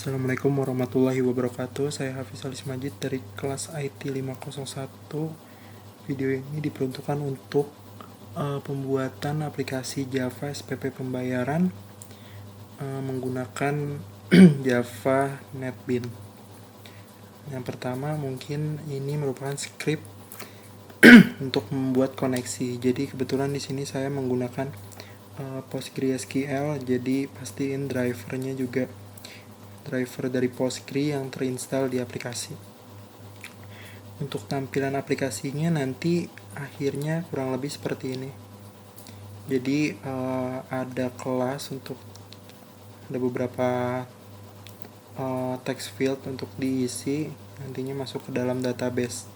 Assalamualaikum warahmatullahi wabarakatuh. Saya Hafiz Alis Majid dari kelas IT 501. Video ini diperuntukkan untuk pembuatan aplikasi Java SPP pembayaran menggunakan Java NetBeans. Yang pertama, mungkin ini merupakan script untuk membuat koneksi. Jadi kebetulan di sini saya menggunakan PostgreSQL, jadi pastiin drivernya juga driver dari Postgre yang terinstall di aplikasi. Untuk tampilan aplikasinya nanti akhirnya kurang lebih seperti ini. Jadi ada kelas untuk ada beberapa text field untuk diisi, nantinya masuk ke dalam database.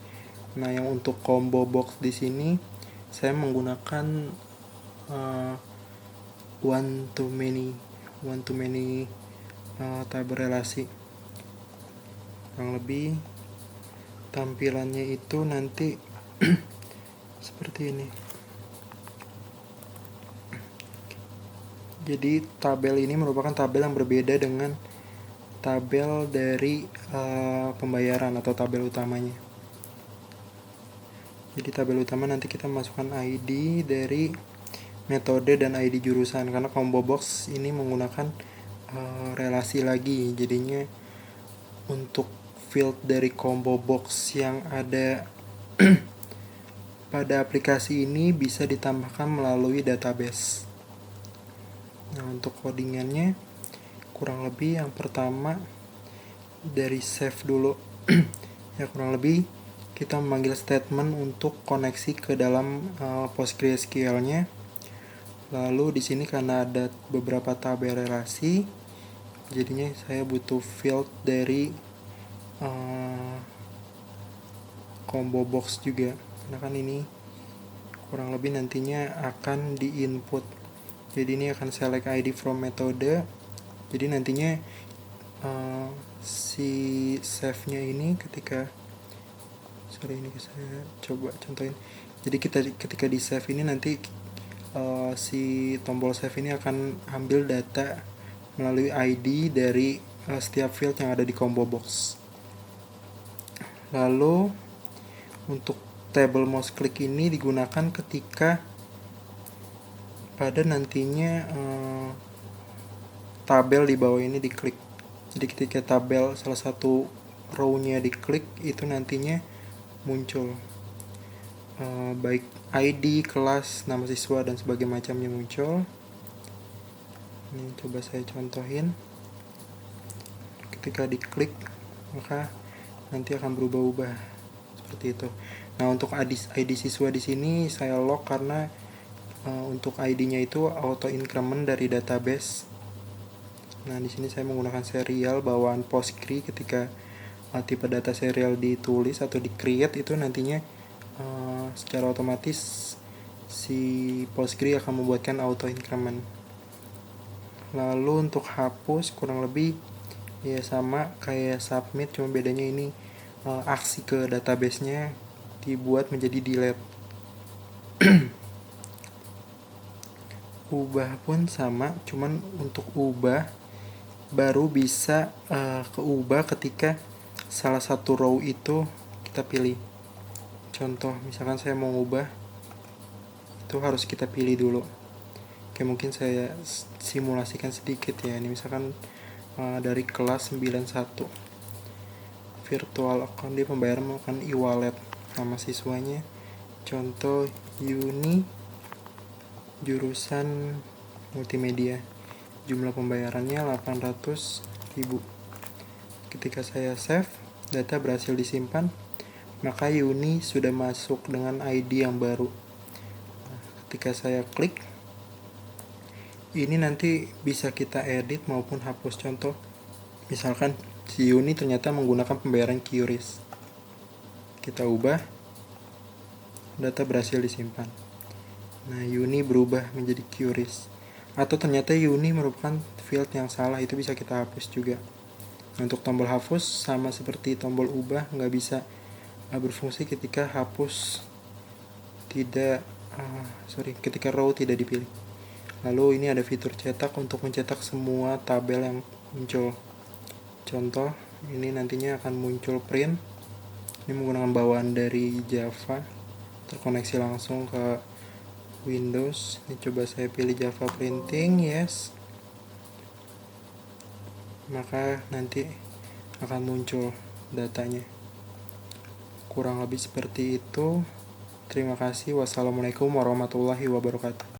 Nah, yang untuk combo box di sini saya menggunakan one to many tabel relasi. Kurang lebih tampilannya itu nanti seperti ini. Jadi tabel ini merupakan tabel yang berbeda dengan tabel dari pembayaran atau tabel utamanya. Jadi tabel utama nanti kita masukkan ID dari metode dan ID jurusan, karena combo box ini menggunakan relasi lagi. Jadinya untuk field dari combo box yang ada pada aplikasi ini bisa ditambahkan melalui database. Nah, untuk codingannya kurang lebih yang pertama dari save dulu. Ya, kurang lebih kita memanggil statement untuk koneksi ke dalam PostgreSQL-nya. Lalu di sini karena ada beberapa tabel relasi, jadinya saya butuh field dari combo box juga, karena kan ini kurang lebih nantinya akan di input. Jadi ini akan select ID from metode. Jadi nantinya si save nya ini ketika ini saya coba contohin. Jadi ketika di save ini nanti si tombol save ini akan ambil data melalui ID dari setiap field yang ada di combo box. Lalu untuk table mouse click ini digunakan ketika pada nantinya tabel di bawah ini diklik. Jadi ketika tabel salah satu row-nya diklik, itu nantinya muncul baik ID, kelas, nama siswa, dan sebagainya macamnya muncul. Ini coba saya contohin. Ketika diklik, maka nanti akan berubah-ubah seperti itu. Nah, untuk ID siswa di sini saya lock karena untuk ID-nya itu auto increment dari database. Nah, di sini saya menggunakan serial bawaan Postgre. Ketika tipe data serial ditulis atau di-create, itu nantinya secara otomatis si Postgre akan membuatkan auto increment. Lalu untuk hapus kurang lebih ya sama kayak submit, cuma bedanya ini aksi ke database-nya dibuat menjadi delete. Ubah pun sama, cuman untuk ubah baru bisa keubah ketika salah satu row itu kita pilih. Contoh, misalkan saya mau ubah, itu harus kita pilih dulu. Oke, mungkin saya simulasikan sedikit ya. Ini misalkan dari kelas 91 virtual account, dia pembayaran menggunakan e-wallet, nama siswanya contoh Uni, jurusan multimedia, jumlah pembayarannya 800.000. Ketika saya save, data berhasil disimpan, maka Uni sudah masuk dengan ID yang baru. Ketika saya klik, ini nanti bisa kita edit maupun hapus. Contoh, misalkan si Uni ternyata menggunakan pembayaran QRIS, kita ubah, data berhasil disimpan. Nah, Uni berubah menjadi QRIS. Atau ternyata Uni merupakan field yang salah, itu bisa kita hapus juga. Nah, untuk tombol hapus sama seperti tombol ubah, nggak bisa berfungsi ketika hapus ketika row tidak dipilih. Lalu ini ada fitur cetak untuk mencetak semua tabel yang muncul. contoh, ini nantinya akan muncul print. Ini menggunakan bawaan dari Java, terkoneksi langsung ke Windows. Ini coba saya pilih Java printing, yes. Maka nanti akan muncul datanya. Kurang lebih seperti itu. Terima kasih. Wassalamualaikum warahmatullahi wabarakatuh.